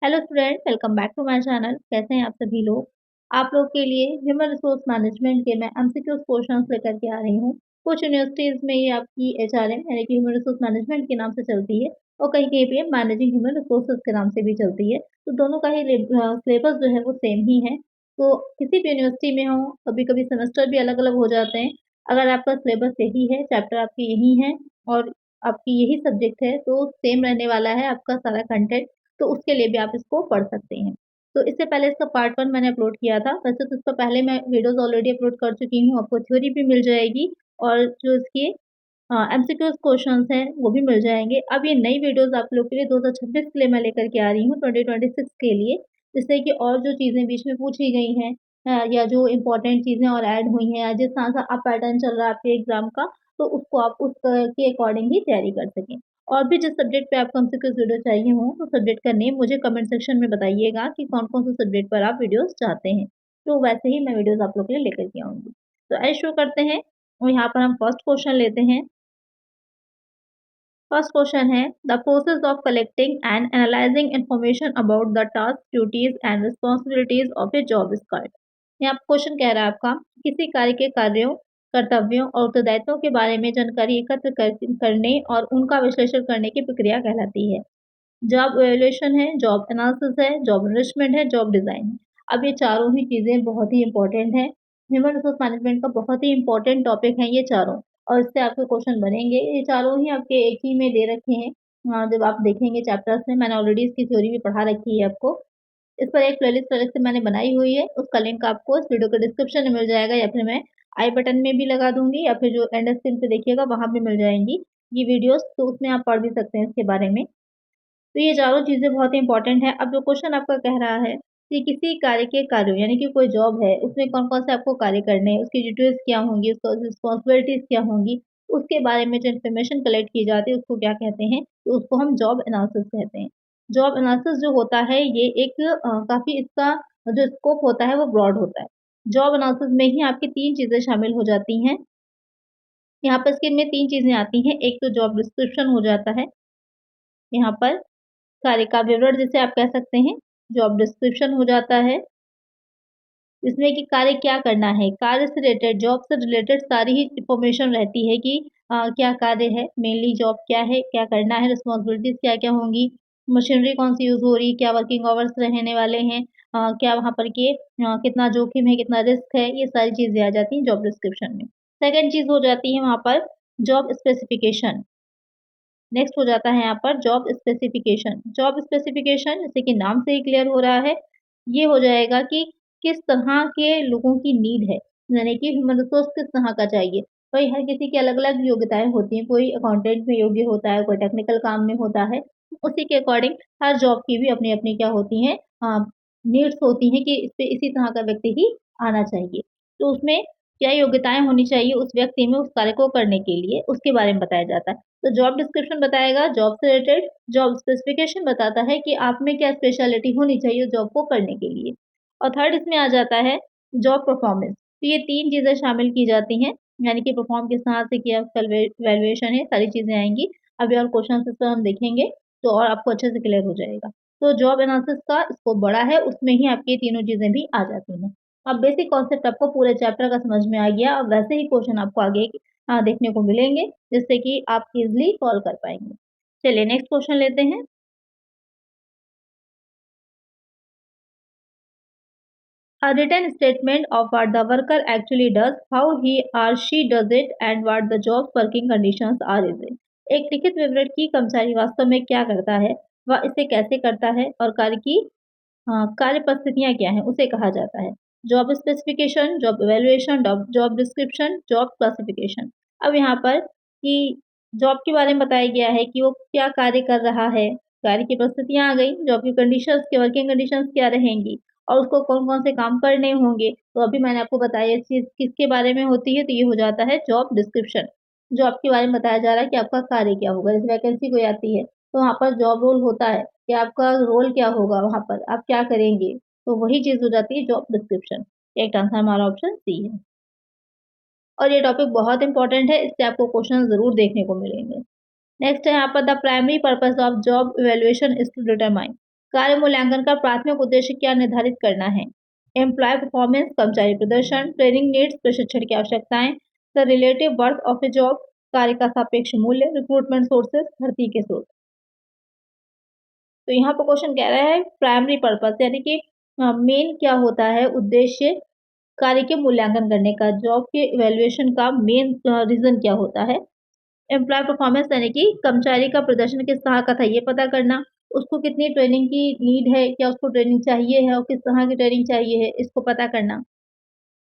Hello student, welcome back to my channel. कैसे हैं आप सभी लोग। आप लोग के लिए ह्यूमन रिसोर्स मैनेजमेंट के मैं एमसीक्यू क्वेश्चंस लेकर के आ रही हूँ। कुछ यूनिवर्सिटीज में ये आपकी एचआरएम यानी कि ह्यूमन रिसोर्स मैनेजमेंट के नाम से चलती है और कहीं कहीं पे मैनेजिंग ह्यूमन रिसोर्सेज के नाम से भी चलती है। तो दोनों का ही सिलेबस जो है वो सेम ही है। तो किसी भी यूनिवर्सिटी में हो, कभी कभी सेमेस्टर भी अलग अलग हो जाते हैं। अगर आपका सिलेबस यही है, चैप्टर आपके यही है और आपकी यही सब्जेक्ट है, तो सेम रहने वाला है आपका सारा कंटेंट। तो उसके लिए भी आप इसको पढ़ सकते हैं। तो इससे पहले इसका पार्ट 1 मैंने अपलोड किया था। वैसे तो इसका पहले मैं वीडियोज़ ऑलरेडी अपलोड कर चुकी हूँ, आपको थ्योरी भी मिल जाएगी और जो इसकी एमसीक्यूज़ क्वेश्चंस हैं वो भी मिल जाएँगे। अब ये नई वीडियोज़ आप लोग के लिए 2026 के लिए मैं लेकर के आ रही हूँ, 2026 के लिए, जिससे कि और जो चीज़ें बीच में पूछी गई हैं या जो इम्पोर्टेंट चीज़ें और ऐड हुई हैं या जिस तरह से अब पैटर्न चल रहा है आपके एग्ज़ाम का, तो उसको आप उस के अकॉर्डिंग ही तैयारी कर सकें। और भी जिस सब्जेक्ट पे आपको एमसीक्यूज़ वीडियो चाहिए हो, तो सब्जेक्ट का नेम मुझे कमेंट सेक्शन में बताइएगा कि कौन-कौन से सब्जेक्ट पर आप वीडियोज़ चाहते हैं। तो वैसे ही मैं वीडियोज़ आप लोग के लिए लेकर के आऊँगी। तो आइए शुरू करते हैं और यहाँ पर हम फर्स्ट क्वेश्चन लेते हैं। First question is the process of collecting and analysing information about the task, duties and responsibilities of a job is called. यहाँ क्वेश्चन कह रहा है आपका किसी कार्य के कार्यों, कर्तव्यों और उत्तरदायित्वों के बारे में जानकारी एकत्र करने और उनका विश्लेषण करने की प्रक्रिया कहलाती है। जॉब इवैल्यूएशन है, जॉब एनालिसिस है, जॉब एनरिचमेंट है, जॉब डिज़ाइन है। अब ये चारों ही चीज़ें बहुत ही इम्पोर्टेंट हैं। ह्यूमन रिसोर्स मैनेजमेंट का बहुत ही इम्पोर्टेंट टॉपिक है ये चारों और इससे आपके क्वेश्चन बनेंगे। ये चारों ही आपके एक ही में दे रखे हैं। जब आप देखेंगे चैप्टर्स में मैंने ऑलरेडी इसकी थ्योरी भी पढ़ा रखी है आपको। इस पर एक प्लेलिस्ट अलग से मैंने बनाई हुई है, उसका लिंक आपको इस वीडियो के डिस्क्रिप्शन में मिल जाएगा या फिर मैं आई बटन में भी लगा दूँगी या फिर जो एंड स्क्रीन पे देखिएगा वहाँ भी मिल जाएँगी ये वीडियोज़, तो उसमें आप पढ़ भी सकते हैं इसके बारे में। तो ये चारों चीज़ें बहुत ही इम्पोर्टेंट है। अब जो क्वेश्चन आपका कह रहा है कि किसी कार्य के कार्यों यानी कि कोई जॉब है, उसमें कौन-कौन से आपको कार्य करने हैं, उसकी डिटेल्स क्या होंगी, उसका रिस्पॉन्सिबिलिटीज़ क्या होंगी, उसके बारे में जो इन्फॉर्मेशन कलेक्ट की जाती है उसको क्या कहते हैं? तो उसको हम जॉब एनालिसिस कहते हैं। जॉब एनालिसिस जो होता है ये एक काफ़ी इसका जो स्कोप होता है वो ब्रॉड होता है। जॉब एनालिसिस में ही आपकी 3 चीज़ें शामिल हो जाती हैं। यहाँ पर इसके में 3 चीज़ें आती हैं, एक तो जॉब डिस्क्रिप्शन हो जाता है, यहाँ पर कार्य का विवरण जिसे आप कह सकते हैं, जॉब डिस्क्रिप्शन हो जाता है, जिसमें कि कार्य क्या करना है, कार्य से रिलेटेड, जॉब से रिलेटेड सारी ही इन्फॉर्मेशन रहती है कि क्या कार्य है, मेनली जॉब क्या है, क्या करना है, रिस्पॉन्सिबिलिटीज़ क्या-क्या होंगी, मशीनरी कौन-सी यूज़ हो रही है, क्या वर्किंग आवर्स रहने वाले हैं, क्या वहाँ पर के कितना जोखिम है, कितना रिस्क है, ये सारी चीज़ें आ जाती हैं जॉब डिस्क्रिप्शन में। सेकंड चीज़ हो जाती है वहाँ पर जॉब स्पेसिफिकेशन। नेक्स्ट हो जाता है यहाँ पर जॉब स्पेसिफिकेशन। जॉब स्पेसिफिकेशन जैसे कि नाम से ही क्लियर हो रहा है, ये हो जाएगा कि किस तरह के लोगों की नीड है, यानी कि ह्यूमन रिसोर्स किस तरह का चाहिए। भाई हर किसी की अलग-अलग योग्यताएँ होती हैं, कोई अकाउंटेंट में योग्य होता है, कोई टेक्निकल काम में होता है। उसी के अकॉर्डिंग हर जॉब की भी अपनी-अपनी क्या होती हैं नीड्स होती हैं कि इस पे इसी तरह का व्यक्ति ही आना चाहिए। तो उसमें क्या योग्यताएँ होनी चाहिए उस व्यक्ति में उस कार्य को करने के लिए, उसके बारे में बताया जाता है। तो जॉब डिस्क्रिप्शन बताएगा जॉब से रिलेटेड, जॉब स्पेसिफिकेशन बताता है कि आप में क्या स्पेशलिटी होनी चाहिए जॉब को करने के लिए। और थर्ड इसमें आ जाता है जॉब परफॉर्मेंस। तो ये 3 चीज़ें शामिल की जाती हैं, यानी कि परफॉर्म किस तरह से किया उसका वैल्यूएशन है, सारी चीज़ें आएँगी। अभी और क्वेश्चंस इस पर हम देखेंगे, तो और आपको अच्छे से क्लियर हो जाएगा। तो जॉब एनालिसिस का स्कोप बड़ा है, उसमें ही आपकी ये तीनों चीज़ें भी आ जाती हैं। अब बेसिक कॉन्सेप्ट आपको पूरे चैप्टर का समझ में आ गया, अब वैसे ही क्वेश्चन आपको आगे देखने को मिलेंगे, जिससे कि आप इज़िली सॉल्व कर पाएँगे। चलिए नेक्स्ट क्वेश्चन लेते हैं। A written statement of what the worker actually does, how he or she does it, and what the job's working conditions are is it. एक लिखित विवरण की कर्मचारी वास्तव में क्या करता है, वह इसे कैसे करता है और कार्य की कार्य परिस्थितियाँ क्या हैं, उसे कहा जाता है। Job specification, job evaluation, job description, job classification. अब यहाँ पर कि जॉब के बारे में बताया गया है कि वो क्या कार्य कर रहा है, कार्य की परिस्थितियाँ आ गई, जॉब की कंडीशंस की वर्किंग कंडीशंस क्या रहेंगी और उसको कौन-कौन से काम करने होंगे। तो अभी मैंने आपको बताया ये चीज़ किसके बारे में होती है, तो ये हो जाता है जॉब डिस्क्रिप्शन। जॉब के बारे में बताया जा रहा है कि आपका कार्य क्या होगा, जैसे वैकेंसी कोई आती है, तो वहाँ पर जॉब रोल होता है कि आपका रोल क्या होगा वहाँ पर, आप क्या करेंगे? तो वही चीज़ हो जाती है जॉब डिस्क्रिप्शन। करेक्ट आंसर हमारा ऑप्शन सी है। और ये टॉपिक बहुत इंपॉर्टेंट है, इससे आपको क्वेश्चन ज़रूर देखने को मिलेंगे। नेक्स्ट है यहाँ पर the primary purpose of job evaluation is to determine. कार्य मूल्यांकन का प्राथमिक उद्देश्य क्या निर्धारित करना है? एम्प्लॉय परफॉर्मेंस, कर्मचारी प्रदर्शन, ट्रेनिंग नीड्स, प्रशिक्षण की आवश्यकताएं, the relative worth of a job, कार्य का सापेक्ष मूल्य, रिक्रूटमेंट सोर्सेस, भर्ती के स्रोत। तो यहाँ पर क्वेश्चन कह रहा है प्राइमरी पर्पस यानी कि मेन क्या होता है उद्देश्य कार्य के मूल्यांकन करने का, जॉब के इवैल्यूएशन का मेन रीजन क्या होता है। एम्प्लॉय परफॉर्मेंस यानी कि कर्मचारी का प्रदर्शन किस तरह का था ये पता करना, उसको कितनी ट्रेनिंग की नीड है, क्या उसको ट्रेनिंग चाहिए है और किस तरह की ट्रेनिंग चाहिए है, इसको पता करना।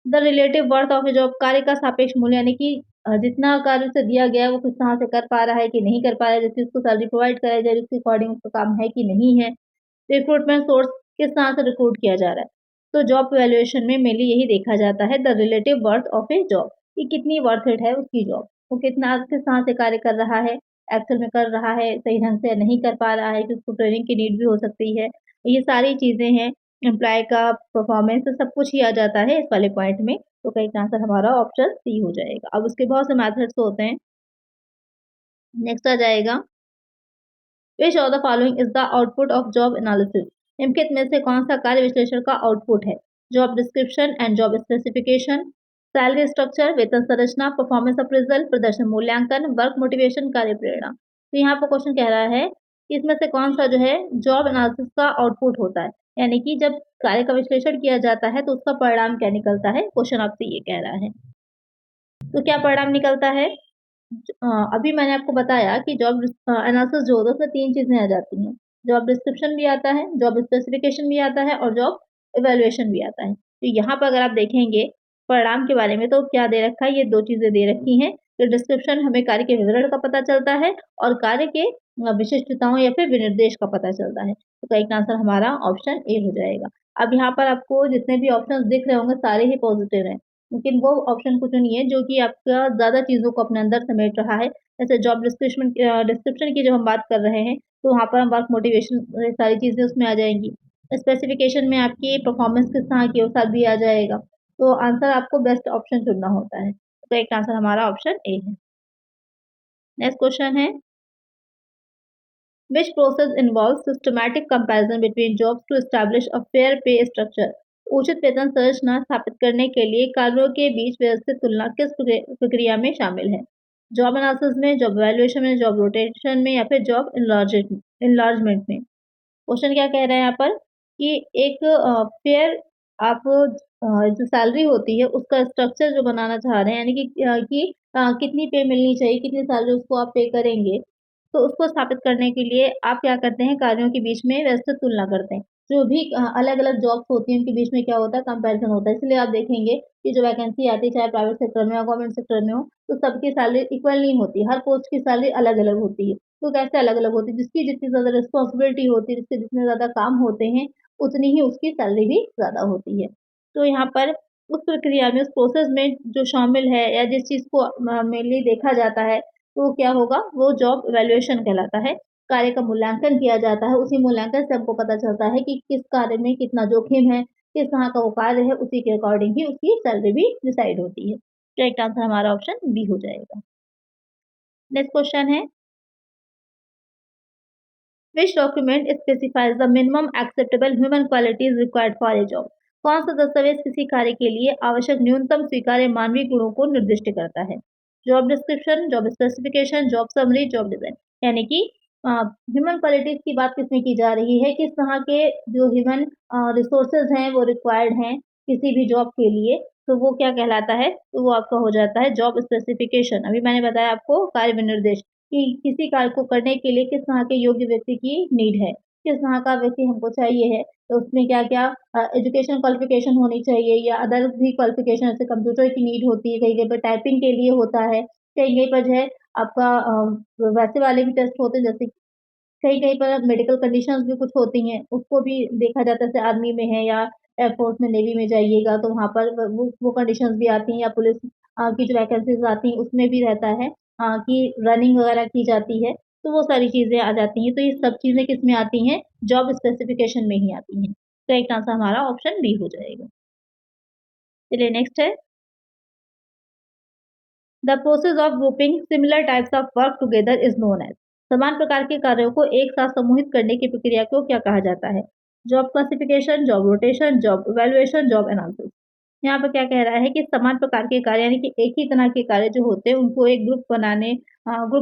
The relative worth of a job, कार्य का सापेक्ष मूल्य यानी कि जितना कार्य उसे दिया गया है वो किस तरह से कर पा रहा है कि नहीं कर पा रहा है, जैसे उसको सैलरी प्रोवाइड कराई जा रही है उसके अकॉर्डिंग उसका काम है कि नहीं है। रिक्रूटमेंट सोर्स, किस तरह से रिक्रूट किया जा रहा है। तो जॉब वैल्यूएशन में मेनली यही देखा जाता है, the relative worth of a job, कि कितनी वर्थ इट है उसकी जॉब, वो कितना किस तरह से कार्य कर रहा है, एक्चुअल में कर रहा है सही ढंग से, नहीं कर पा रहा है कि उसको ट्रेनिंग की नीड भी हो सकती है। ये सारी चीज़ें हैं, एम्प्लॉय का परफॉर्मेंस सब कुछ ही आ जाता है इस वाले पॉइंट में। तो करेक्ट आंसर हमारा ऑप्शन सी हो जाएगा। अब उसके बहुत से मेथड्स होते हैं। नेक्स्ट आ जाएगा, which of the following is the output of job analysis, निम्नलिखित में से कौन सा कार्य विश्लेषण का आउटपुट है। Job description and job specification, salary structure, वेतन संरचना, परफॉर्मेंस अप्रेजल, प्रदर्शन मूल्यांकन, वर्क मोटिवेशन, कार्य प्रेरणा। तो यहाँ पर क्वेश्चन कह रहा है कि इसमें से कौन सा जो है जॉब एनालिसिस का आउटपुट होता है, यानी कि जब कार्य का विश्लेषण किया जाता है तो उसका परिणाम क्या निकलता है, क्वेश्चन आपसे ये कह रहा है। तो क्या परिणाम निकलता है, अभी मैंने आपको बताया कि जॉब एनालिसिस जो होता है उसमें 3 चीज़ें आ जाती हैं। जॉब डिस्क्रिप्शन भी आता है, जॉब स्पेसिफिकेशन भी आता है और जॉब इवैल्यूएशन भी आता है। तो यहाँ पर अगर आप देखेंगे परिणाम के बारे में तो क्या दे रखा है, ये 2 चीज़ें दे रखी हैं। तो डिस्क्रिप्शन हमें कार्य के विवरण का पता चलता है और कार्य के विशिष्टताओं या फिर विनिर्देश का पता चलता है। तो करेक्ट आंसर हमारा ऑप्शन ए हो जाएगा। अब यहाँ पर आपको जितने भी ऑप्शंस दिख रहे होंगे सारे ही पॉजिटिव हैं। लेकिन वो ऑप्शन को चुनिए जो कि आपका ज़्यादा चीज़ों को अपने अंदर समेट रहा है। जैसे जॉब डिस्क्रिप्शन की जब हम बात कर रहे हैं, तो वहाँ पर हम वर्क मोटिवेशन सारी चीज़ें उसमें आ जाएँगी। स्पेसिफ़िकेशन में आपकी परफ़ॉर्मेंस किस तरह की है, वो सब भी आ जाएगा। तो आंसर आपको बेस्ट ऑप्शन चुनना होता है। तो करेक्ट आंसर हमारा ऑप्शन ए है। नेक्स्ट क्वेश्चन है, which process involves systematic comparison between jobs to establish a fair pay structure? उचित वेतन संरचना स्थापित करने के लिए कार्यों के बीच व्यवस्थित तुलना किस प्रक्रिया में शामिल है। जॉब एनालिसिस में, जॉब वैल्यूएशन में, जॉब रोटेशन में या फिर जॉब इनलार्जमेंट में। क्वेश्चन क्या कह रहे हैं यहाँ पर कि एक फेयर आप जो सैलरी होती है उसका स्ट्रक्चर जो बनाना चाह रहे हैं, यानी कि कितनी पे मिलनी चाहिए, कितनी सैलरी उसको आप पे करेंगे, तो उसको स्थापित करने के लिए आप क्या करते हैं, कार्यों के बीच में व्यवस्थित तुलना करते हैं। जो भी अलग-अलग जॉब्स होती हैं, उनके बीच में क्या होता है, कंपैरिज़न होता है। इसलिए आप देखेंगे कि जो वैकेंसी आती है, चाहे प्राइवेट सेक्टर में हो, गवर्नमेंट सेक्टर में हो, तो सबकी सैलरी इक्वल नहीं होती। हर पोस्ट की सैलरी अलग-अलग होती है। तो कैसे अलग-अलग होती है? जिसकी जितनी ज़्यादा रिस्पॉन्सिबिलिटी होती है, जिसके जितने ज़्यादा काम होते हैं, उतनी ही उसकी सैलरी भी ज़्यादा होती है। तो यहाँ पर उस प्रक्रिया में, उस प्रोसेस में जो शामिल है या जिस चीज़ को मेनली देखा जाता है, तो क्या होगा, वो जॉब वैल्यूएशन कहलाता है। कार्य का मूल्यांकन किया जाता है, उसी मूल्यांकन से हमको पता चलता है कि किस कार्य में कितना जोखिम है, किस तरह का वो कार्य है, उसी के अकॉर्डिंग ही उसकी सैलरी भी डिसाइड होती है। करेक्ट आंसर हमारा ऑप्शन बी हो जाएगा। नेक्स्ट क्वेश्चन है, which document specifies the minimum acceptable human qualities required for a job? कौन सा दस्तावेज किसी कार्य के लिए आवश्यक न्यूनतम स्वीकार्य मानवीय गुणों को निर्दिष्ट करता है। Job description, job specification, job summary, job design. यानी कि ह्यूमन क्वालिटीज की बात किसमें की जा रही है, किस तरह के जो ह्यूमन रिसोर्सेज हैं वो रिक्वायर्ड हैं किसी भी जॉब के लिए, तो वो क्या कहलाता है, तो वो आपका हो जाता है जॉब स्पेसिफिकेशन। अभी मैंने बताया आपको कार्य विनिर्देश कि किसी कार्य को करने के लिए किस तरह के योग्य व्यक्ति की नीड है, किस तरह का व्यक्ति हमको चाहिए है, तो उसमें क्या-क्या एजुकेशन क्वालिफ़िकेशन होनी चाहिए या अदर भी क्वालिफ़िकेशन, जैसे कंप्यूटर की नीड होती है, कहीं-कहीं पर टाइपिंग के लिए होता है, कहीं-कहीं पर जो है आपका वैसे वाले भी टेस्ट होते हैं, जैसे कहीं-कहीं पर मेडिकल कंडीशंस भी कुछ होती हैं, उसको भी देखा जाता है, जैसे आर्मी में है या एयरफोर्स में, नेवी में जाइएगा तो वहाँ पर वो कंडीशंस भी आती हैं, या पुलिस की जो वैकेंसीज़ आती हैं उसमें भी रहता है कि रनिंग वगैरह की जाती है, तो वो सारी चीज़ें आ जाती हैं। तो ये सब चीज़ें किसमें आती हैं? जॉब स्पेसिफिकेशन में ही आती हैं। करेक्ट आंसर हमारा ऑप्शन बी हो जाएगा। चलिए नेक्स्ट है, the process of grouping similar types of work together is known as. समान प्रकार के कार्यों को एक साथ समूहित करने की प्रक्रिया को क्या कहा जाता है? Job classification, job rotation, job evaluation, job analysis. यहाँ पर क्या कह रहा है कि समान प्रकार के कार्य यानी कि एक ही तरह के कार्य जो होते हैं उनको एक ग्रुप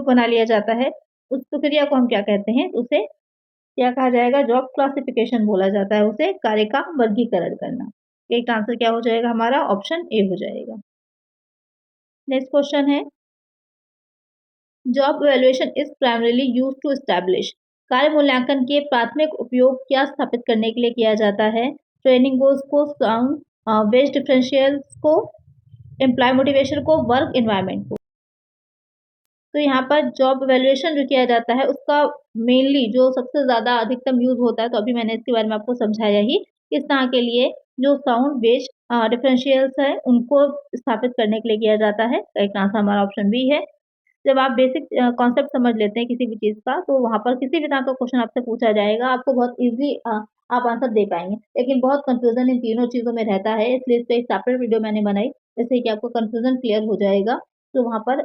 बना लिया जाता है। उस प्रक्रिया को हम क्या कहते हैं? उसे क्या कहा जाएगा? जॉब क्लासिफिकेशन बोला जाता है उसे, कार्य का वर्गीकरण करना। एक आंसर क्या हो जाएगा हमारा? ऑप्शन ए हो जाएगा। नेक्स्ट क्वेश्चन है, job evaluation is primarily used to establish. कार्य मूल्यांकन के प्राथमिक उपयोग क्या स्थापित करने के लिए किया जाता है? ट्रेनिंग गोल्स को, साउंड वेज डिफरेंशियल्स को, एम्प्लॉय मोटिवेशन को, वर्क एनवायरनमेंट को। तो यहाँ पर जॉब इवैल्यूएशन जो किया जाता है उसका मेनली जो सबसे ज़्यादा अधिकतम यूज़ होता है, तो अभी मैंने इसके बारे में आपको समझाया ही, किस तरह के लिए जो साउंड वेज डिफरेंशियल्स है उनको स्थापित करने के लिए किया जाता है। तो एक आंसर हमारा ऑप्शन बी है। जब आप बेसिक कॉन्सेप्ट समझ लेते हैं किसी भी चीज़ का, तो वहाँ पर किसी भी तरह का क्वेश्चन आपसे पूछा जाएगा, आपको बहुत ईज़िली आप आंसर दे पाएँगे। लेकिन बहुत कन्फ्यूज़न इन तीनों चीज़ों में रहता है, इसलिए इस पे एक सेपरेट वीडियो मैंने बनाई, जिससे कि आपको कन्फ्यूज़न क्लियर हो जाएगा। तो वहाँ पर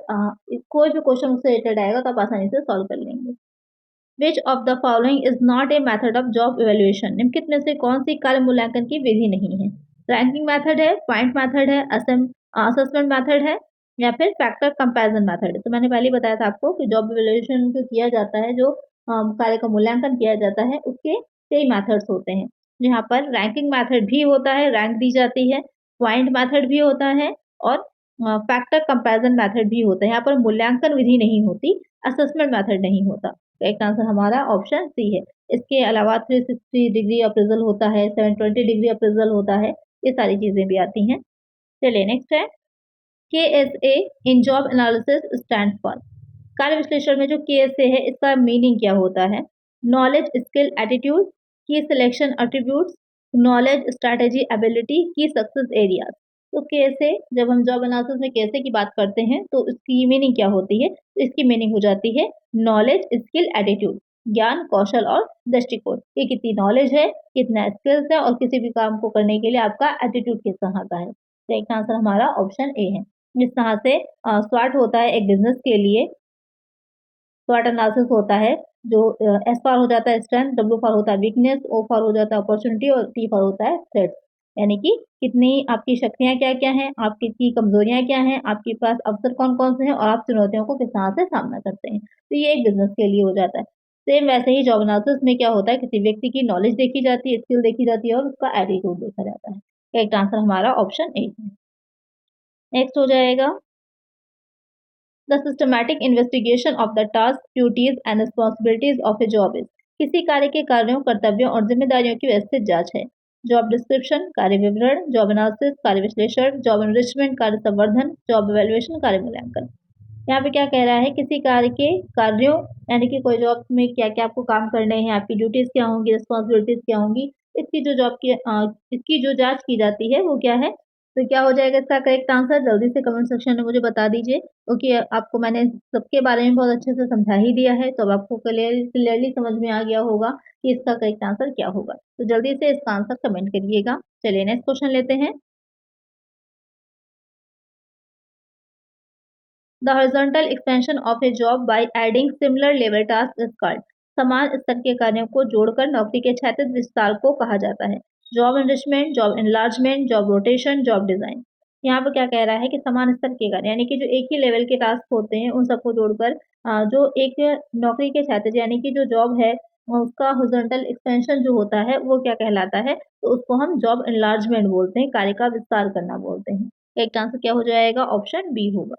कोई भी क्वेश्चन उससे रिलेटेड आएगा तो आप आसानी से सॉल्व कर लेंगे। Which of the following is not a method of job evaluation. निम्नलिखित में से कौन सी कार्य मूल्यांकन की विधि नहीं है? रैंकिंग मेथड है, पॉइंट मेथड है, असेसमेंट मेथड है, या फिर फैक्टर कंपैरिजन मेथड है। तो मैंने पहले ही बताया था आपको कि जॉब इवैल्यूएशन जो किया जाता है, जो कार्य का मूल्यांकन किया जाता है, उसके कई मेथड्स होते हैं। यहाँ पर रैंकिंग मेथड भी होता है, रैंक दी जाती है, पॉइंट मेथड भी होता है और फैक्टर कंपैरिजन मेथड भी होता है। यहाँ पर मूल्यांकन विधि नहीं होती, असेसमेंट मेथड नहीं होता। तो एक आंसर हमारा ऑप्शन सी है। इसके अलावा 360 डिग्री अप्रेजल होता है, 720 डिग्री अप्रेजल होता है, ये सारी चीज़ें भी आती हैं। चलिए नेक्स्ट है, KSA in job analysis stands for. कार्य विश्लेषण में जो KSA है इसका मीनिंग क्या होता है? नॉलेज, स्किल, एटीट्यूड, की selection attributes, knowledge, strategy, ability, की सक्सेस एरियाज। तो KSA, जब हम जॉब एनालिसिस में KSA की बात करते हैं तो इसकी मीनिंग क्या होती है? इसकी मीनिंग हो जाती है नॉलेज, स्किल, एटीट्यूड, ज्ञान, कौशल और दृष्टिकोण। ये कितनी नॉलेज है, कितना स्किल्स है और किसी भी काम को करने के लिए आपका एटीट्यूड किस तरह का है। तो एक आंसर हमारा ऑप्शन ए है। जिस तरह से SWOT होता है एक बिजनेस के लिए, SWOT एनालिसिस होता है, जो एस फॉर हो जाता है स्ट्रेंथ, डब्ल्यू फॉर होता है वीकनेस, ओ फॉर हो जाता है अपॉर्चुनिटी और टी फॉर होता है थ्रेट्स। यानी कि कितनी आपकी शक्तियाँ क्या-क्या हैं, आपकी कमजोरियाँ क्या हैं, आपके पास अवसर कौन-कौन से हैं और आप चुनौतियों को किस तरह से सामना करते हैं। तो ये एक बिजनेस के लिए हो जाता है। सेम वैसे ही जॉब एनालिसिस में क्या होता है, किसी व्यक्ति की नॉलेज देखी जाती है, स्किल देखी जाती है और उसका एटीट्यूड देखा जाता है। एक आंसर हमारा ऑप्शन ए है। नेक्स्ट हो जाएगा, the systematic investigation of the task, duties and responsibilities of a job is. किसी कार्य के कार्यों, कर्तव्यों और जिम्मेदारियों की व्यवस्थित जांच है। जॉब डिस्क्रिप्शन, कार्य विवरण, जॉब एनालिसिस, कार्य विश्लेषण, जॉब एनरिचमेंट, कार्य संवर्धन, जॉब इवैल्यूएशन, कार्य मूल्यांकन। यहाँ पे क्या कह रहा है, किसी कार्य के कार्यों यानी कि कोई जॉब में क्या क्या आपको काम करने हैं, आपकी ड्यूटीज क्या होंगी, रिस्पॉन्सिबिलिटीज क्या होंगी, इसकी जो जांच की जाती है वो क्या है। तो क्या हो जाएगा इसका करेक्ट आंसर? जल्दी से कमेंट सेक्शन में मुझे बता दीजिए, क्योंकि आपको मैंने सबके बारे में बहुत अच्छे से समझा ही दिया है, तो अब आपको क्लियरली समझ में आ गया होगा कि इसका करेक्ट आंसर क्या होगा। तो जल्दी से इसका आंसर कमेंट करिएगा। चलिए नेक्स्ट क्वेश्चन लेते हैं। The horizontal expansion of a job by adding similar level tasks is called। समान स्तर के कार्यों को जोड़कर नौकरी के क्षैतिज विस्तार को कहा जाता है। Job enrichment, job enlargement, job rotation, job design. यहाँ पर क्या कह रहा है कि समान स्तर के कार्य यानी कि जो एक ही लेवल के टास्क होते हैं उन सबको जोड़कर जो एक नौकरी के क्षैतिज यानी कि जो जॉब है उसका हॉरिजॉन्टल एक्सपेंशन जो होता है वो क्या कहलाता है? तो उसको हम जॉब एनलार्जमेंट बोलते हैं, कार्य का विस्तार करना बोलते हैं। एक आंसर क्या हो जाएगा? ऑप्शन बी होगा।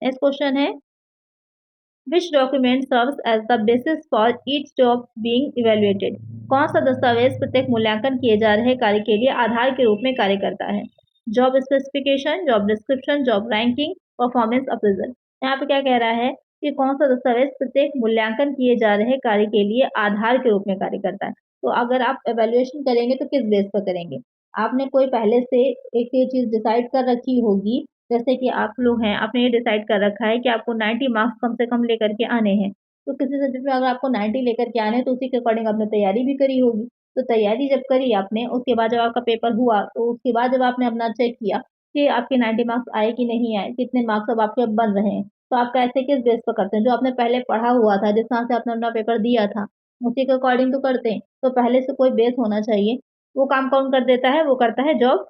नेक्स्ट क्वेश्चन है, which document serves as the basis for each job being evaluated. कौन सा दस्तावेज प्रत्येक मूल्यांकन किए जा रहे कार्य के लिए आधार के रूप में कार्य करता है? Job specification, job description, job ranking, performance appraisal. यहाँ पे क्या कह रहा है कि कौन सा दस्तावेज प्रत्येक मूल्यांकन किए जा रहे कार्य के लिए आधार के रूप में कार्य करता है। तो अगर आप एवेल्युएशन करेंगे तो किस बेस पर करेंगे? आपने कोई पहले से एक ये चीज डिसाइड कर रखी होगी, जैसे कि आप लोग हैं, आपने ये डिसाइड कर रखा है कि आपको 90 मार्क्स कम से कम लेकर के आने हैं। तो किसी सब्जेक्ट में अगर आपको 90 लेकर के आने हैं, तो उसी के अकॉर्डिंग आपने तैयारी भी करी होगी। तो तैयारी जब करी आपने, उसके बाद जब आपका पेपर हुआ, तो उसके बाद जब आपने अपना चेक किया कि आपके 90 मार्क्स आए कि नहीं आए, कितने मार्क्स अब आपके अब बन रहे हैं, तो आप कैसे किस बेस पर करते हैं? जो आपने पहले पढ़ा हुआ था, जिस तरह से आपने अपना पेपर दिया था, उसी के अकॉर्डिंग तो करते हैं। तो पहले से कोई बेस होना चाहिए। वो काम कौन कर देता है? वो करता है जॉब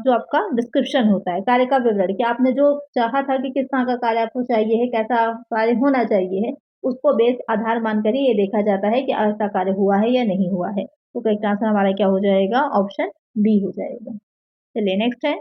जो आपका डिस्क्रिप्शन होता है, कार्य का विवरण कि आपने जो चाहा था कि किस तरह का कार्य आपको चाहिए है, कैसा कार्य होना चाहिए है, उसको बेस आधार मानकर ही ये देखा जाता है कि ऐसा कार्य हुआ है या नहीं हुआ है। तो करेक्ट आंसर हमारा क्या हो जाएगा? ऑप्शन बी हो जाएगा। चलिए नेक्स्ट है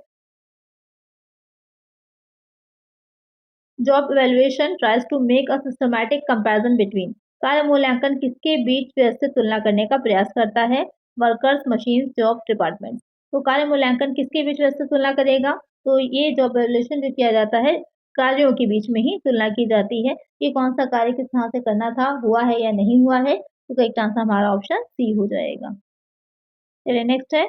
job evaluation tries to make a systematic comparison between कार्य मूल्यांकन किसके बीच व्यवस्थित तुलना करने का प्रयास करता है वर्कर्स मशीन्स जॉब डिपार्टमेंट तो कार्य मूल्यांकन किसके बीच व्यवस्थित तुलना करेगा तो ये जॉब इवैल्यूएशन जो किया जाता है कार्यों के बीच में ही तुलना की जाती है कि कौन सा कार्य किस तरह से करना था हुआ है या नहीं हुआ है तो करेक्ट आंसर हमारा ऑप्शन सी हो जाएगा चलिए नेक्स्ट है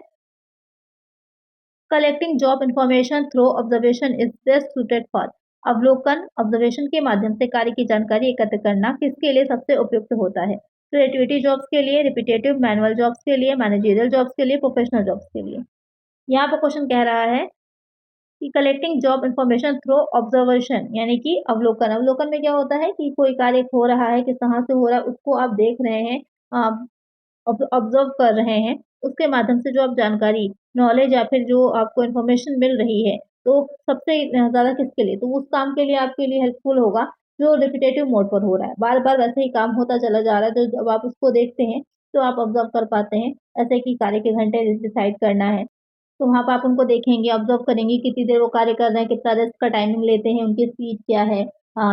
collecting job information through observation is best suited for अवलोकन ऑब्जर्वेशन के माध्यम से कार्य की जानकारी एकत्र करना किसके लिए सबसे उपयुक्त होता है क्रिएटिविटी जॉब्स के लिए रिपीटेटिव मैनुअल जॉब्स के लिए मैनेजरियल जॉब्स के लिए प्रोफेशनल जॉब्स के लिए यहाँ पर क्वेश्चन कह रहा है कि collecting job information through observation यानी कि अवलोकन अवलोकन में क्या होता है कि कोई कार्य हो रहा है किस तरह से हो रहा है उसको आप देख रहे हैं ऑब्जर्व कर रहे हैं, उसके माध्यम से जो आप जानकारी, नॉलेज या फिर जो आपको इन्फॉर्मेशन मिल रही है, तो सबसे ज़्यादा किसके लिए? तो उस काम के लिए आपके लिए हेल्पफुल होगा, जो रिपिटेटिव मोड पर हो रहा है। बार-बार वैसे ही काम होता चला जा रहा है, तो जब आप उसको देखते हैं, तो आप ऑब्जर्व कर पाते हैं। ऐसे कि कार्य के घंटे डिसाइड करना है, तो वहाँ पे आप उनको देखेंगे, ऑब्जर्व करेंगे, कितनी देर वो कार्य कर रहे हैं, कितना रेस्ट का टाइमिंग लेते हैं, उनकी स्पीड क्या है।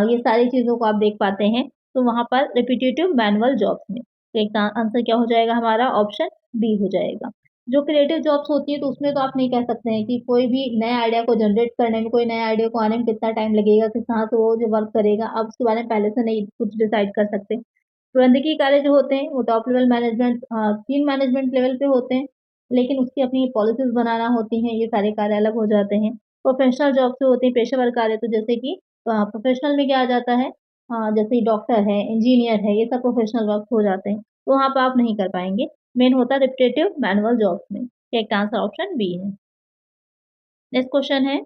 ये सारी चीज़ों को आप देख पाते हैं। तो वहाँ पर रिपिटेटिव मैनुअल जॉब्स में तो एक आंसर क्या हो जाएगा हमारा ऑप्शन बी हो जाएगा। जो क्रिएटिव जॉब्स होती है तो उसमें तो आप नहीं कह सकते हैं कि कोई भी नए आइडिया को जनरेट करने में, कोई नए आइडिया को आने में कितना टाइम लगेगा, किस तरह से वो जो वर्क करेगा, आप उसके बारे में पहले से नहीं कुछ डिसाइड कर सकते। प्रबंधकीय कार्य जो होते हैं वो top level management team management level पे होते हैं, लेकिन उसकी अपनी पॉलिसीज़ बनाना होती हैं, ये सारे कार्य अलग हो जाते हैं। प्रोफ़ेशनल जॉब जो होती हैं, पेशेवर कार्य तो जैसे कि प्रोफ़ेशनल में क्या आ जाता है जैसे डॉक्टर है, इंजीनियर है, ये सब प्रोफ़ेशनल वर्क हो जाते हैं, तो वहाँ पे आप नहीं कर पाएँगे। मेन होता है रिपिटेटिव मैनुअल जॉब्स में। करेक्ट आंसर ऑप्शन बी है। नेक्स्ट क्वेश्चन है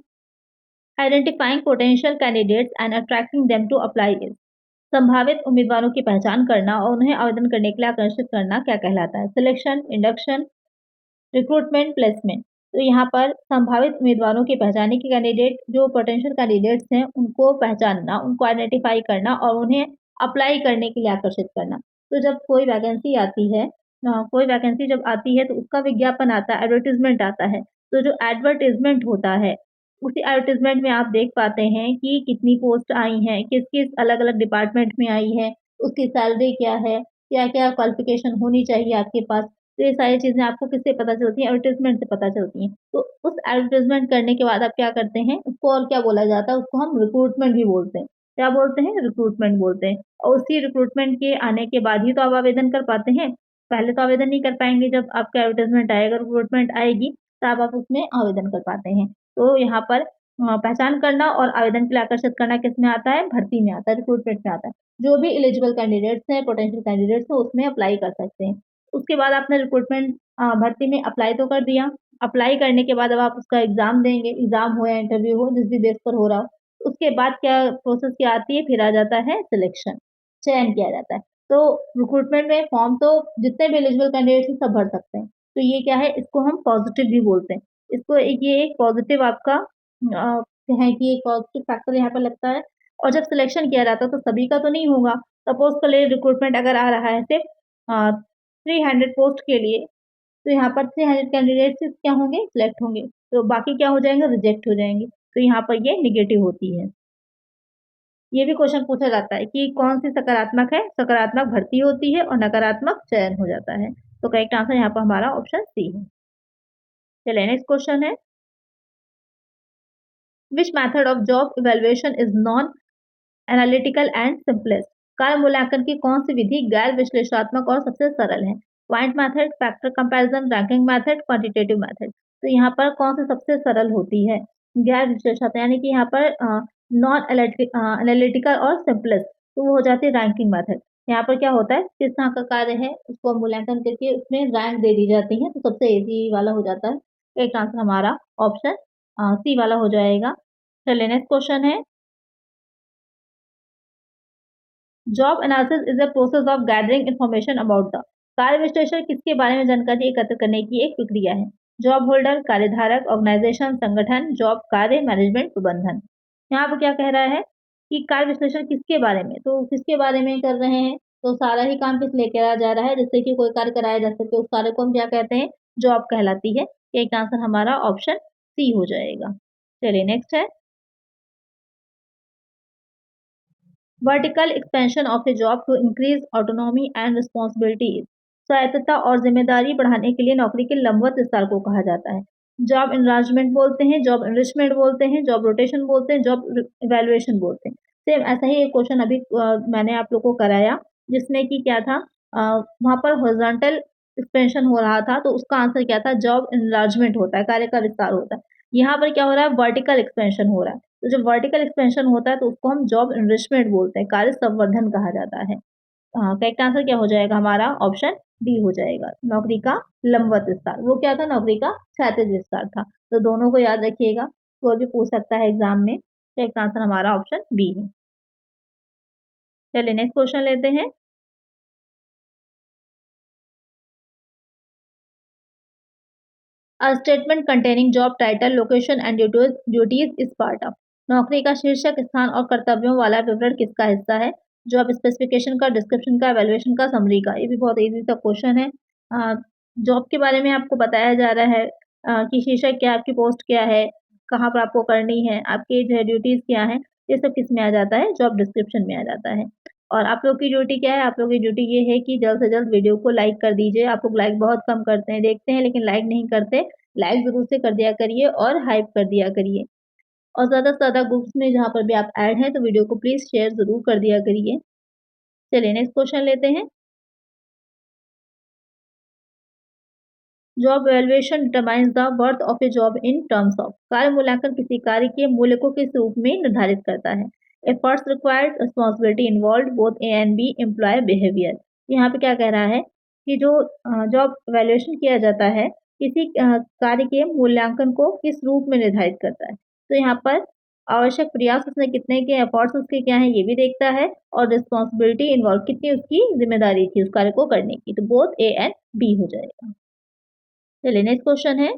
identifying potential candidates and attracting them to apply is संभावित उम्मीदवारों की पहचान करना और उन्हें आवेदन करने के लिए आकर्षित करना क्या कहलाता है? Selection, induction, recruitment, placement. तो यहाँ पर संभावित उम्मीदवारों की पहचाने के कैंडिडेट जो पोटेंशियल कैंडिडेट्स हैं, उनको पहचानना, उनको आइडेंटिफ़ाई करना और उन्हें अप्लाई करने के लिए आकर्षित करना। तो जब कोई वैकेंसी आती है कोई वैकेंसी जब आती है तो उसका विज्ञापन आता है, एडवर्टाइज़मेंट आता है। तो जो एडवर्टाइज़मेंट होता है, उसी एडवर्टाइज़मेंट में आप देख पाते हैं कि कितनी पोस्ट आई हैं, किस-किस अलग-अलग डिपार्टमेंट में आई हैं, उसकी सैलरी क्या है, क्या-क्या क्वालिफ़िकेशन होनी चाहिए आपके पास। तो ये सारी चीज़ें आपको किससे पता चलती हैं? एडवर्टाइज़मेंट से पता चलती हैं। तो उस एडवर्टाइज़मेंट करने के बाद आप क्या करते हैं, उसको और क्या बोला जाता है, उसको हम रिक्रूटमेंट भी बोलते हैं। क्या बोलते हैं? रिक्रूटमेंट बोलते हैं और उसी रिक्रूटमेंट के आने के बाद ही तो आप आवेदन कर पाते हैं। पहले तो आवेदन नहीं कर पाएँगे, जब आपका एडवर्टाइज़मेंट आएगा, रिक्रूटमेंट आएगी, तब आप उसमें आवेदन कर पाते हैं। तो यहाँ पर पहचान करना और आवेदन के लिए आकर्षित करना किसमें आता है? भर्ती में आता है, रिक्रूटमेंट में आता है। जो भी एलिजिबल कैंडिडेट्स हैं, पोटेंशियल कैंडिडेट्स हैं, उसमें अप्लाई कर सकते हैं। उसके बाद आपने रिक्रूटमेंट भर्ती में अप्लाई तो कर दिया, अप्लाई करने के बाद अब आप उसका एग्ज़ाम देंगे, एग्ज़ाम हो या इंटरव्यू हो, जिस भी बेस पर हो रहा हो। उसके बाद क्या प्रोसेस क्या आती है, फिर आ जाता है सिलेक्शन, चयन किया जाता है। तो रिक्रूटमेंट में फॉर्म तो जितने भी एलिजिबल कैंडिडेट्स हैं, सब भर सकते हैं। तो ये क्या है, इसको हम पॉज़िटिव भी बोलते हैं। इसको ये एक पॉज़िटिव आपका है कि एक पॉज़िटिव फैक्टर यहाँ पे लगता है और जब सिलेक्शन किया जाता है, तो सभी का तो नहीं होगा। सपोज़ चलिए रिक्रूटमेंट अगर आ रहा है सिर्फ़ 300 पोस्ट के लिए, तो यहाँ पर 300 कैंडिडेट्स क्या होंगे? सिलेक्ट होंगे, तो बाकी क्या हो जाएँगे? रिजेक्ट हो जाएँगे। तो यहाँ पर ये नेगेटिव होती है। ये भी क्वेश्चन पूछा जाता है कि कौन-सी सकारात्मक है? सकारात्मक भर्ती होती है और नकारात्मक चयन हो जाता है। तो करेक्ट आंसर यहाँ पर हमारा ऑप्शन सी है। चलिए नेक्स्ट क्वेश्चन है which method of job evaluation is non analytical and simplest कार्य मूल्यांकन की कौन सी विधि गैर विश्लेषणात्मक और सबसे सरल है point method factor comparison ranking method quantitative method तो यहाँ पर कौन सी सबसे सरल होती है गैर विश्लेषणात्मक यानी कि यहाँ पर नॉन एनालिटिकल और सिंपलेस्ट तो वो हो जाती है रैंकिंग मेथड यहाँ पर क्या होता है किस तरह का कार्य है उसको मूल्यांकन करके उसमें रैंक दे दी जाती है तो सबसे इजी वाला हो जाता है एक आंसर हमारा ऑप्शन सी वाला हो जाएगा चलिए नेक्स्ट क्वेश्चन है job analysis is a process of gathering information about the. कार्य विश्लेषण किसके बारे में जानकारी एकत्र करने की एक प्रक्रिया है। जॉब होल्डर, कार्यधारक, ऑर्गेनाइजेशन, संगठन, जॉब, कार्य, मैनेजमेंट, प्रबंधन। यहाँ पर क्या कह रहा है कि कार्य विश्लेषण किसके बारे में, तो किसके बारे में कर रहे हैं, तो सारा ही काम किस लेके आ जा रहा है, जिससे कि कोई कार्य कराया जा सके, उस कार्य को हम क्या कहते हैं, जॉब कहलाती है। एक आंसर हमारा ऑप्शन सी हो जाएगा। चलिए नेक्स्ट है vertical expansion of a job to increase autonomy and responsibilities. स्वायत्तता और जिम्मेदारी बढ़ाने के लिए नौकरी के लंबवत विस्तार को कहा जाता है। जॉब इनलार्जमेंट बोलते हैं, जॉब इनरिचमेंट बोलते हैं, जॉब रोटेशन बोलते हैं, जॉब इवैल्यूएशन बोलते हैं। सेम ऐसा ही एक क्वेश्चन अभी मैंने आप लोग को कराया, जिसमें कि क्या था, वहाँ पर हॉरिजॉन्टल एक्सपेंशन हो रहा था, तो उसका आंसर क्या था, जॉब इनलार्जमेंट होता है, कार्य का विस्तार होता है। यहाँ पर क्या हो रहा है, वर्टिकल एक्सपेंशन हो रहा है। तो जब वर्टिकल एक्सपेंशन होता है तो उसको हम जॉब इनरिचमेंट बोलते हैं, कार्य संवर्धन कहा जाता है। करेक्ट आंसर क्या हो जाएगा हमारा, ऑप्शन डी हो जाएगा। नौकरी का लंबवत विस्तार, वो क्या था, नौकरी का क्षैतिज विस्तार था। तो दोनों को याद रखिएगा, कोई भी पूछ सकता है एग्जाम में। करेक्ट आंसर हमारा ऑप्शन बी है। चलिए नेक्स्ट क्वेश्चन लेते हैं। A statement containing job title, location and duties is part of। नौकरी का शीर्षक, स्थान और कर्तव्यों वाला विवरण किसका हिस्सा है। जॉब स्पेसिफिकेशन का, डिस्क्रिप्शन का, एवेल्युएशन का, समरी का। ये भी बहुत इजी सा क्वेश्चन है। जॉब के बारे में आपको बताया जा रहा है कि शीर्षक क्या, आपकी पोस्ट क्या है, कहाँ पर आपको करनी है, आपकी जो है ड्यूटीज क्या है, ये सब किस में आ जाता है, जॉब डिस्क्रिप्शन में आ जाता है। और आप लोग की ड्यूटी क्या है, आप लोग की ड्यूटी ये है कि जल्द से जल्द वीडियो को लाइक कर दीजिए। आप लोग लाइक बहुत कम करते हैं, देखते हैं लेकिन लाइक नहीं करते। लाइक ज़रूर से कर दिया करिए और हाइप कर दिया करिए। और ज़्यादा से ज़्यादा ग्रुप्स में जहाँ पर भी आप ऐड हैं तो वीडियो को प्लीज़ शेयर ज़रूर कर दिया करिए। चलिए नेक्स्ट क्वेश्चन लेते हैं। Job valuation determines the worth of a job in terms of. कार्य मूल्यांकन किसी कार्य के मूल्य को किस रूप में निर्धारित करता है। Efforts required, responsibility involve, both A and B, employee behaviour. यहाँ पे क्या कह रहा है कि जो जॉब वैल्यूएशन किया जाता है किसी कार्य के मूल्यांकन को किस रूप में निर्धारित करता है। तो यहाँ पर आवश्यक प्रयास उसने कितने के, एफर्ट्स उसके क्या है ये भी देखता है, और रिस्पॉन्सिबिलिटी इन्वॉल्व कितनी उसकी जिम्मेदारी थी उस कार्य को करने की। तो बोथ ए एंड बी हो जाएगा। चलिए नेक्स्ट क्वेश्चन है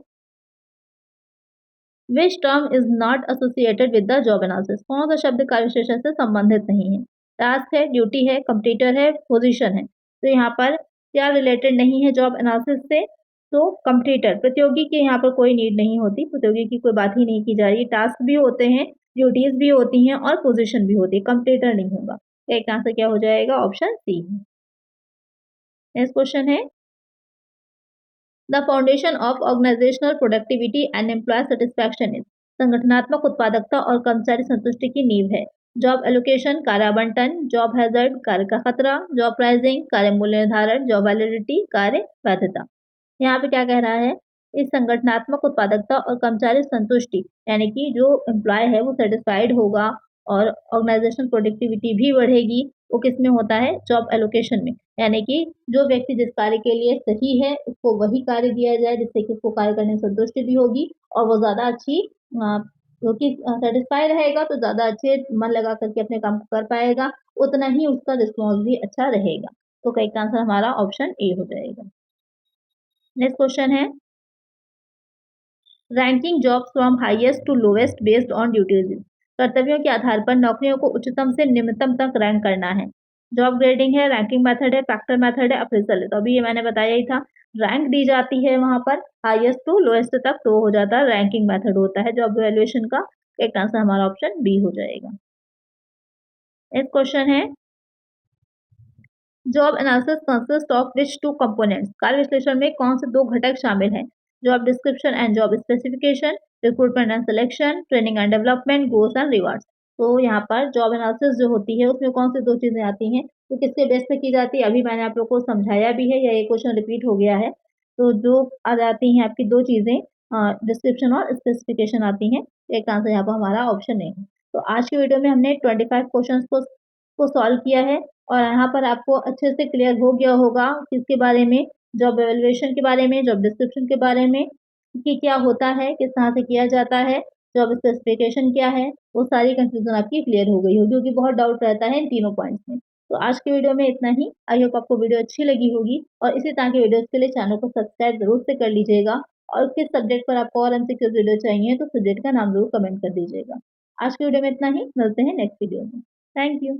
which term is not associated with the job analysis. कौन सा शब्द कार्य विश्लेषण से संबंधित नहीं है। टास्क है, ड्यूटी है, कंप्लीटर है, पोजीशन है। तो यहाँ पर क्या रिलेटेड नहीं है जॉब एनालिसिस से, तो कंप्लीटर, प्रतियोगी की यहाँ पर कोई नीड नहीं होती, प्रतियोगी की कोई बात ही नहीं की जा रही। टास्क भी होते हैं, ड्यूटीज भी होती हैं और पोजीशन भी होती है, कंप्लीटर नहीं होगा। एक आंसर क्या हो जाएगा, option C. Next question is the foundation of organisational productivity and employee satisfaction is. संगठनात्मक उत्पादकता और कर्मचारी संतुष्टि की नींव है। जॉब एलोकेशन, कार्य आवंटन, जॉब हैजर्ड, कार्य का खतरा, जॉब प्राइसिंग, कार्य मूल्य निर्धारण, जॉब वैलिडिटी, कार्य वैधता। यहाँ पे क्या कह रहा है, इस संगठनात्मक उत्पादकता और कर्मचारी संतुष्टि, यानी कि जो एम्प्लॉय है वो सेटिस्फाइड होगा और ऑर्गेनाइजेशन प्रोडक्टिविटी भी बढ़ेगी। वो किस में होता है, जॉब एलोकेशन में, यानी कि जो व्यक्ति जिस कार्य के लिए सही है उसको वही कार्य दिया जाए, जिससे कि उसको कार्य करने में संतुष्टि भी होगी और वो ज़्यादा अच्छी, क्योंकि सेटिस्फाई रहेगा तो ज़्यादा अच्छे मन लगा करके अपने काम को कर पाएगा, उतना ही उसका रिस्पॉन्स भी अच्छा रहेगा। तो करेक्ट आंसर हमारा ऑप्शन ए हो जाएगा। Next question is ranking jobs from highest to lowest based on duties. कर्तव्यों के आधार पर नौकरियों को उच्चतम से निम्नतम तक रैंक करना है। जॉब ग्रेडिंग है, रैंकिंग मेथड है, फैक्टर मेथड है, अप्रेजल है। तो अभी ये मैंने बताया ही था, रैंक दी जाती है वहां पर हाईएस्ट टू लोएस्ट तक, तो हो जाता है रैंकिंग मेथड होता है जॉब वैल्यूएशन का। एक आंसर हमारा ऑप्शन बी हो जाएगा। नेक्स्ट क्वेश्चन है job analysis consist of which two components. कार्य विश्लेषण में कौन से दो घटक शामिल हैं। Job description and job specification, recruitment and selection, training and development, goals and rewards. तो यहाँ पर जॉब एनालिसिस जो होती है उसमें कौन सी दो चीजें आती हैं, तो किसके बेस पे की जाती है, अभी मैंने आप लोग को समझाया भी है या ये क्वेश्चन रिपीट हो गया है। तो जो आ जाती हैं आपकी दो चीजें, डिस्क्रिप्शन और स्पेसिफिकेशन आती हैं। एक आंसर यहाँ पर हमारा ऑप्शन है। तो आज की वीडियो में हमने 25 क्वेश्चन को सॉल्व किया है और यहाँ पर आपको अच्छे से क्लियर हो गया होगा किसके बारे में, जॉब एवेल्युएशन के बारे में, जॉब डिस्क्रिप्शन के बारे में कि क्या होता है, किस तरह से किया जाता है, जॉब स्पेसिफिकेशन क्या है, वो सारी कंफ्यूजन आपकी क्लियर हो गई होगी, क्योंकि बहुत डाउट रहता है इन तीनों पॉइंट्स में। तो आज की वीडियो में इतना ही। आई होप आपको वीडियो अच्छी लगी होगी और इसी तरह के वीडियोस के लिए चैनल को सब्सक्राइब जरूर से कर लीजिएगा और किस सब्जेक्ट पर आपको और एमसीक्यूज वीडियो चाहिए तो सब्जेक्ट का नाम जरूर कमेंट कर दीजिएगा। आज की वीडियो में इतना ही, मिलते हैं नेक्स्ट वीडियो में। Thank you.